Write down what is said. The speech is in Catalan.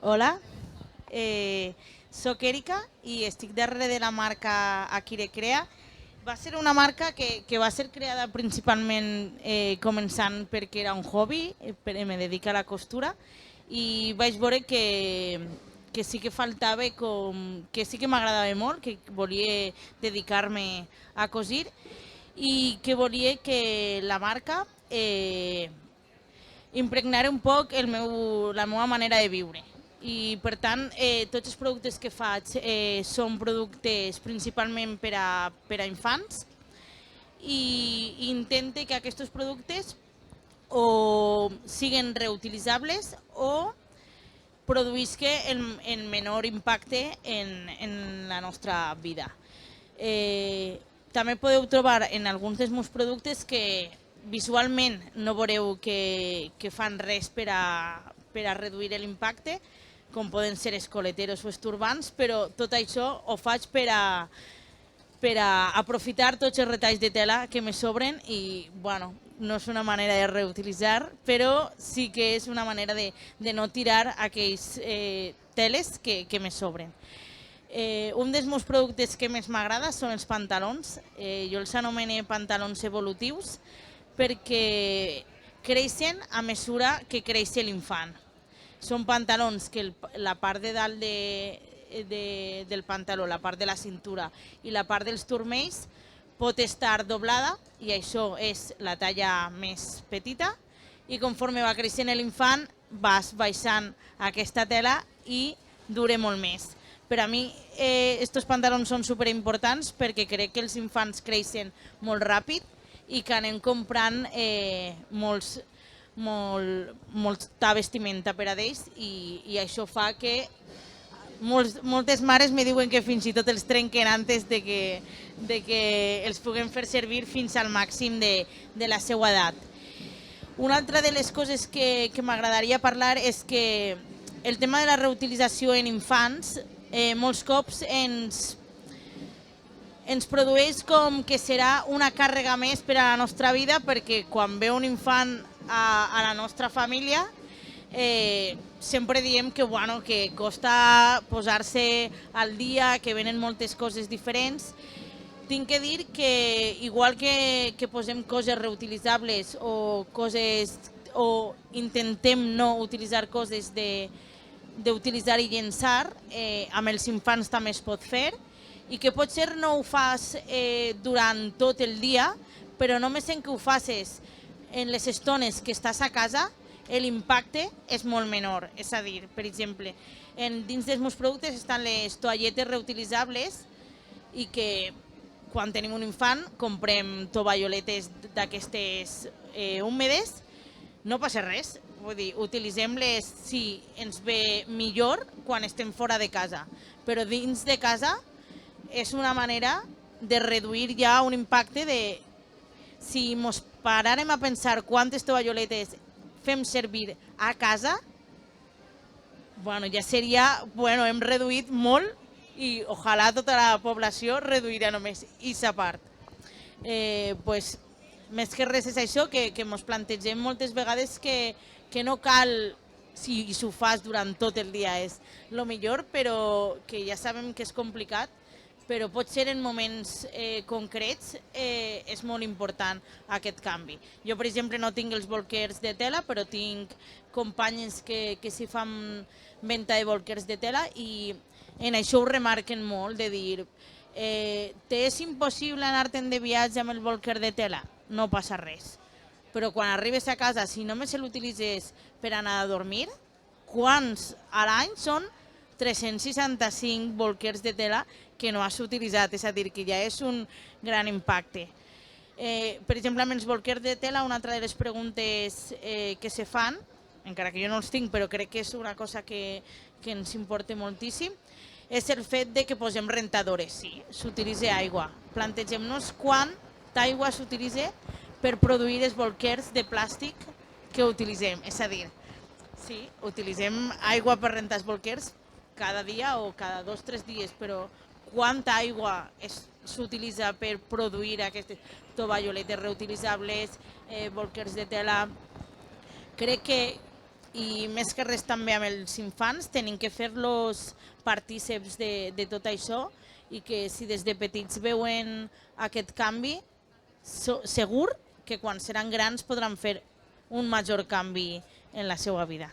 Hola, soc Erika i estic darrere de la marca Akire Crea. Va ser una marca que va ser creada principalment començant perquè era un hobby, me dedico a la costura i vaig veure que sí que faltava, que sí que m'agradava molt, que volia dedicar-me a cosir i que volia que la marca impregnar un poc la meva manera de viure. I per tant, tots els productes que faig són productes principalment per a infants i intente que aquests productes o siguen reutilitzables o produïsca el menor impacte en la nostra vida. També podeu trobar en alguns dels meus productes que visualment no veureu que fan res per a reduir l'impacte, com poden ser escoleteros o esturbants, però tot això ho faig per a aprofitar tots els retalls de tela que me sobren i, bueno, no és una manera de reutilitzar, però sí que és una manera de no tirar aquells teles que me sobren. Un dels meus productes que més m'agrada són els pantalons. Jo els anomene pantalons evolutius perquè creixen a mesura que creix l'infant. Són pantalons que la part de dalt del pantaló, la part de la cintura i la part dels turmells pot estar doblada i això és la talla més petita i conforme va creixent l'infant vas baixant aquesta tela i dura molt més. Per a mi aquests pantalons són superimportants perquè crec que els infants creixen molt ràpid i que anem comprant molta vestimenta per a ells i això fa que moltes mares me diuen que fins i tot els trenquen antes de que els puguem fer servir fins al màxim de la seva edat. Una altra de les coses que m'agradaria parlar és que el tema de la reutilització en infants molts cops ens produeix com que serà una càrrega més per a la nostra vida perquè quan ve un infant a la nostra família sempre diem que, bueno, que costa posar-se al dia, que venen moltes coses diferents. Tinc que dir que igual que posem coses reutilitzables o intentem no utilitzar coses d'utilitzar i llençar, amb els infants també es pot fer i que potser no ho fas durant tot el dia, però només en que ho facis en les estones que estàs a casa l'impacte és molt menor. És a dir, per exemple, dins dels meus productes estan les toalletes reutilitzables i que quan tenim un infant comprem tovalloletes d'aquestes húmedes, no passa res. Vull dir, utilitzem-les si ens ve millor quan estem fora de casa, però dins de casa és una manera de reduir ja un impacte de... Si ens paràrem a pensar quantes tovalloletes fem servir a casa, bueno, ja seria... Bueno, hem reduït molt i ojalà tota la població reduirà només aquesta part. Pues, més que res és això, que ens plantegem moltes vegades que no cal, si ho fas durant tot el dia és el millor, però que ja sabem que és complicat, però pot ser en moments concrets és molt important aquest canvi. Jo, per exemple, no tinc els bolquers de tela, però tinc companyes que s'hi fan venda de bolquers de tela i en això ho remarquen molt, de dir t'és impossible anar-te'n de viatge amb el bolquer de tela? No passa res. Però quan arribes a casa, si només l'utilitzes per anar a dormir, quants a l'any són 365 bolquers de tela que no has utilitzat, és a dir, que ja és un gran impacte. Per exemple, amb els bolquers de tela, una altra de les preguntes que se fan, encara que jo no els tinc, però crec que és una cosa que ens importa moltíssim, és el fet de que posem rentadores. Sí, s'utilitza aigua. Plantegem-nos quanta aigua s'utilitza per produir els bolquers de plàstic que utilitzem. És a dir, sí, utilitzem aigua per rentar els bolquers cada dia o cada 2 o 3 dies, però quanta aigua s'utilitza per produir aquestes tovalloletes reutilitzables, bolquers de tela? Crec que i més que res també amb els infants tenim que fer-los partíceps de tot això i que si des de petits veuen aquest canvi, segur que quan seran grans podran fer un major canvi en la seva vida.